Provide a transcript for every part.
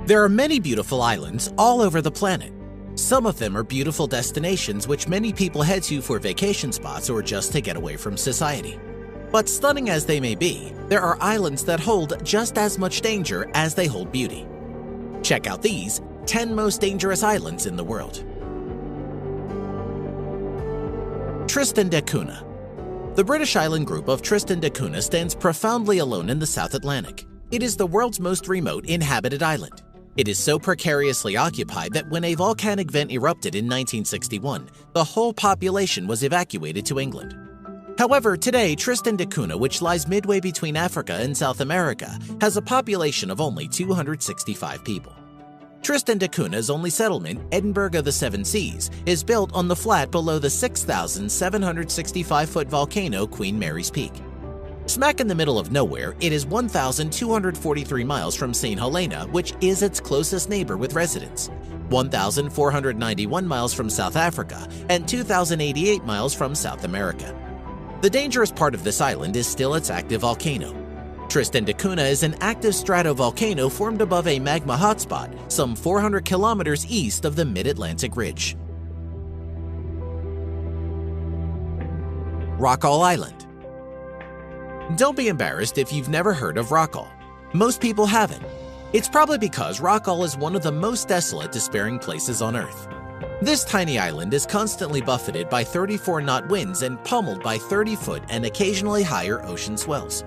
There are many beautiful islands all over the planet. Some of them are beautiful destinations which many people head to for vacation spots or just to get away from society. But stunning as they may be, there are islands that hold just as much danger as they hold beauty. Check out these 10 most dangerous islands in the world. Tristan da Cunha. The British island group of Tristan da Cunha stands profoundly alone in the South Atlantic. It is the world's most remote inhabited island. It is so precariously occupied that when a volcanic vent erupted in 1961, the whole population was evacuated to England. However, today, Tristan da Cunha, which lies midway between Africa and South America, has a population of only 265 people. Tristan da Cunha's only settlement, Edinburgh of the Seven Seas, is built on the flat below the 6,765-foot volcano Queen Mary's Peak. Smack in the middle of nowhere, it is 1,243 miles from St. Helena, which is its closest neighbor with residents, 1,491 miles from South Africa, and 2,088 miles from South America. The dangerous part of this island is still its active volcano. Tristan da Cunha is an active stratovolcano formed above a magma hotspot some 400 kilometers east of the Mid-Atlantic Ridge. Rockall Island. Don't be embarrassed if you've never heard of Rockall. Most people haven't. It's probably because Rockall is one of the most desolate, despairing places on Earth. This tiny island is constantly buffeted by 34-knot winds and pummeled by 30-foot and occasionally higher ocean swells.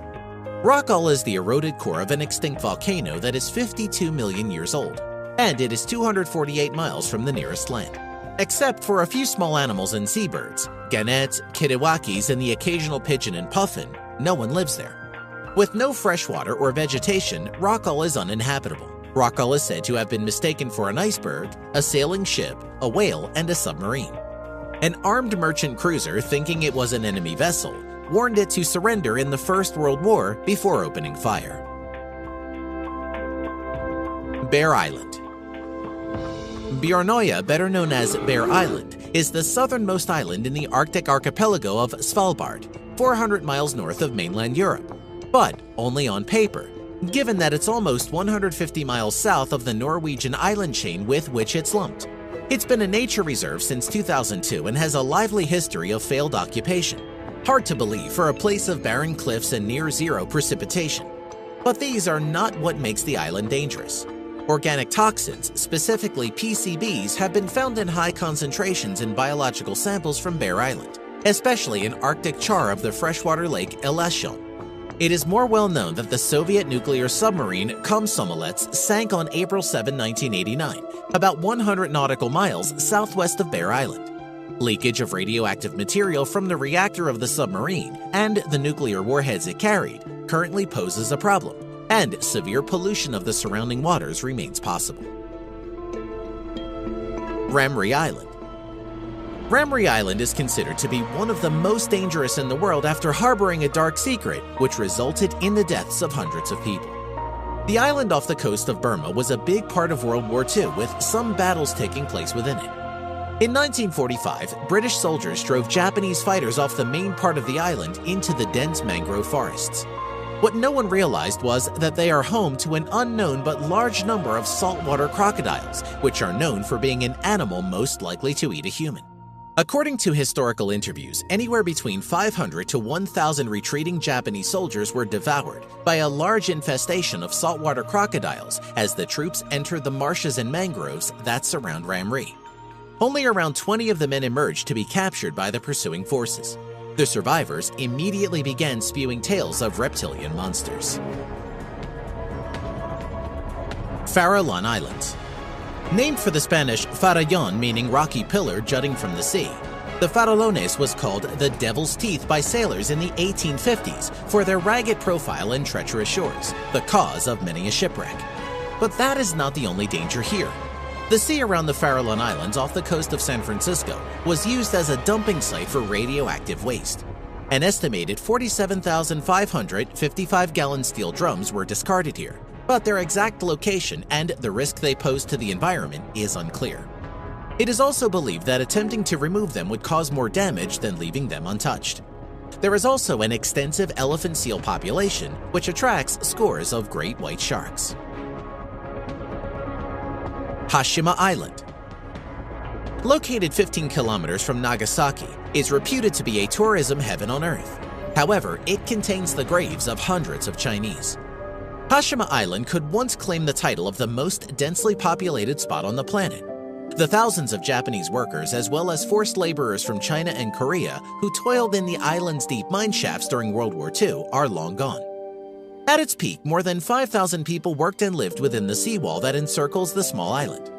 Rockall is the eroded core of an extinct volcano that is 52 million years old, and it is 248 miles from the nearest land. Except for a few small animals and seabirds, gannets, kittiwakes, and the occasional pigeon and puffin, no one lives there. With no fresh water or vegetation, Rockall is uninhabitable. Rockall is said to have been mistaken for an iceberg, a sailing ship, a whale, and a submarine. An armed merchant cruiser, thinking it was an enemy vessel, warned it to surrender in the First World War before opening fire. Bear Island. Bjornøya, better known as Bear Island, is the southernmost island in the Arctic archipelago of Svalbard, 400 miles north of mainland Europe, but only on paper, given that it's almost 150 miles south of the Norwegian island chain with which it's lumped. It's been a nature reserve since 2002 and has a lively history of failed occupation. Hard to believe for a place of barren cliffs and near-zero precipitation. But these are not what makes the island dangerous. Organic toxins, specifically PCBs, have been found in high concentrations in biological samples from Bear Island, especially in Arctic char of the freshwater lake Elasjon. It is more well known that the Soviet nuclear submarine Komsomolets sank on April 7, 1989, about 100 nautical miles southwest of Bear Island. Leakage of radioactive material from the reactor of the submarine and the nuclear warheads it carried currently poses a problem, and severe pollution of the surrounding waters remains possible. Ramree Island. Ramree Island is considered to be one of the most dangerous in the world after harboring a dark secret which resulted in the deaths of hundreds of people. The island off the coast of Burma was a big part of World War II, with some battles taking place within it. In 1945, British soldiers drove Japanese fighters off the main part of the island into the dense mangrove forests. What no one realized was that they are home to an unknown but large number of saltwater crocodiles, which are known for being an animal most likely to eat a human. According to historical interviews, anywhere between 500 to 1,000 retreating Japanese soldiers were devoured by a large infestation of saltwater crocodiles as the troops entered the marshes and mangroves that surround Ramree. Only around 20 of the men emerged to be captured by the pursuing forces. The survivors immediately began spewing tales of reptilian monsters. Farallon Islands. Named for the Spanish farallón, meaning rocky pillar jutting from the sea, the Farallones was called the Devil's Teeth by sailors in the 1850s for their ragged profile and treacherous shores, the cause of many a shipwreck. But that is not the only danger here. The sea around the Farallon Islands off the coast of San Francisco was used as a dumping site for radioactive waste. An estimated 47,500 55-gallon steel drums were discarded here, but their exact location and the risk they pose to the environment is unclear. It is also believed that attempting to remove them would cause more damage than leaving them untouched. There is also an extensive elephant seal population, which attracts scores of great white sharks. Hashima Island. Located 15 kilometers from Nagasaki, is reputed to be a tourism heaven on Earth. However, it contains the graves of hundreds of Chinese. Hashima Island could once claim the title of the most densely populated spot on the planet. The thousands of Japanese workers, as well as forced laborers from China and Korea who toiled in the island's deep mine shafts during World War II, are long gone. At its peak, more than 5,000 people worked and lived within the seawall that encircles the small island.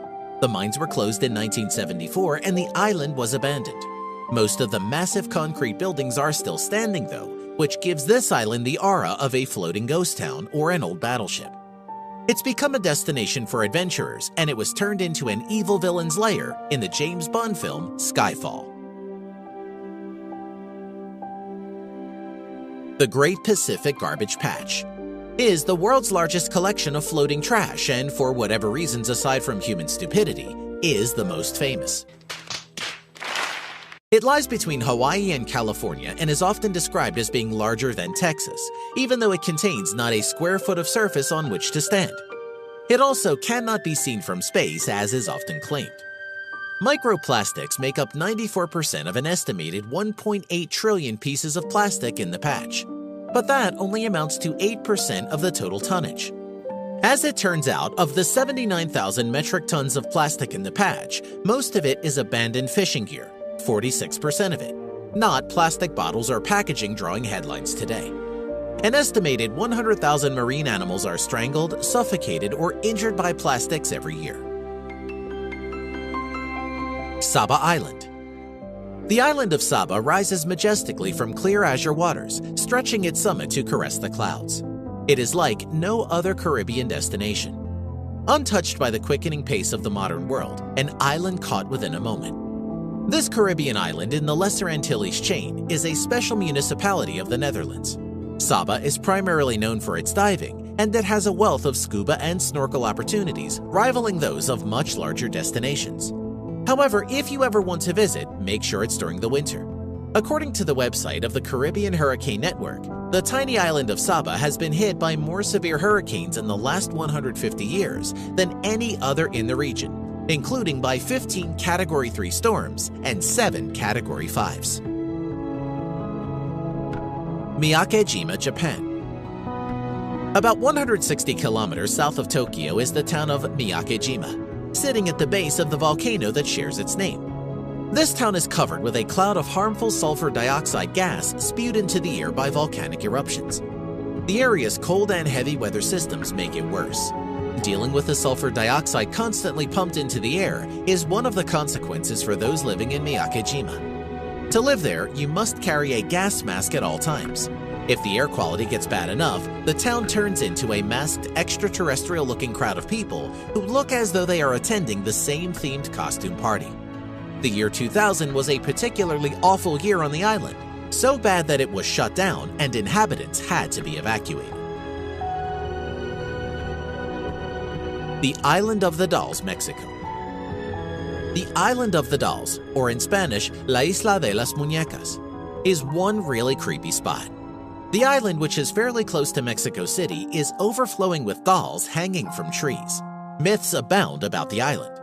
The mines were closed in 1974 and the island was abandoned. Most of the massive concrete buildings are still standing though, which gives this island the aura of a floating ghost town or an old battleship. It's become a destination for adventurers, and it was turned into an evil villain's lair in the James Bond film Skyfall. The Great Pacific Garbage Patch is the world's largest collection of floating trash and, for whatever reasons aside from human stupidity, is the most famous. It lies between Hawaii and California and is often described as being larger than Texas, even though it contains not a square foot of surface on which to stand. It also cannot be seen from space, as is often claimed. Microplastics make up 94% of an estimated 1.8 trillion pieces of plastic in the patch, but that only amounts to 8% of the total tonnage. As it turns out, of the 79,000 metric tons of plastic in the patch, most of it is abandoned fishing gear, 46% of it, not plastic bottles or packaging drawing headlines today. An estimated 100,000 marine animals are strangled, suffocated, or injured by plastics every year. Saba Island. The island of Saba rises majestically from clear azure waters, stretching its summit to caress the clouds. It is like no other Caribbean destination. Untouched by the quickening pace of the modern world, an island caught within a moment. This Caribbean island in the Lesser Antilles chain is a special municipality of the Netherlands. Saba is primarily known for its diving, and it has a wealth of scuba and snorkel opportunities, rivaling those of much larger destinations. However, if you ever want to visit, make sure it's during the winter. According to the website of the Caribbean Hurricane Network, the tiny island of Saba has been hit by more severe hurricanes in the last 150 years than any other in the region, including by 15 Category 3 storms and 7 Category 5s. Miyake-jima, Japan. About 160 kilometers south of Tokyo is the town of Miyake-jima, sitting at the base of the volcano that shares its name. This town is covered with a cloud of harmful sulfur dioxide gas spewed into the air by volcanic eruptions. The area's cold and heavy weather systems make it worse. Dealing with the sulfur dioxide constantly pumped into the air is one of the consequences for those living in Miyake-jima. To live there, you must carry a gas mask at all times. If the air quality gets bad enough, the town turns into a masked, extraterrestrial-looking crowd of people who look as though they are attending the same themed costume party. The year 2000 was a particularly awful year on the island, so bad that it was shut down and inhabitants had to be evacuated. The Island of the Dolls, Mexico. The Island of the Dolls, or in Spanish, La Isla de las Muñecas, is one really creepy spot. The island, which is fairly close to Mexico City, is overflowing with dolls hanging from trees. Myths abound about the island.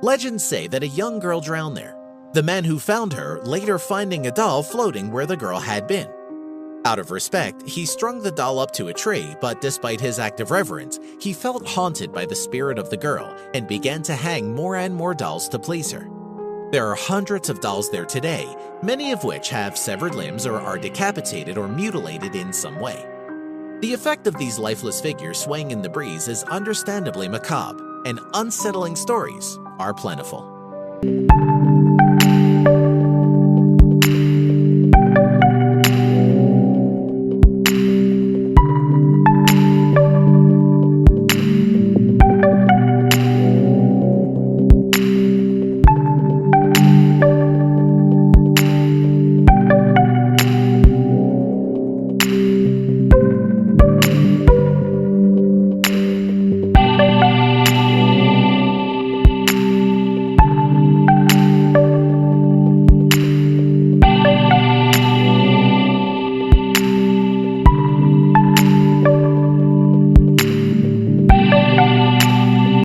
Legends say that a young girl drowned there, the man who found her later finding a doll floating where the girl had been. Out of respect, he strung the doll up to a tree, but despite his act of reverence, he felt haunted by the spirit of the girl and began to hang more and more dolls to please her. There are hundreds of dolls there today, many of which have severed limbs or are decapitated or mutilated in some way. The effect of these lifeless figures swaying in the breeze is understandably macabre, and unsettling stories are plentiful.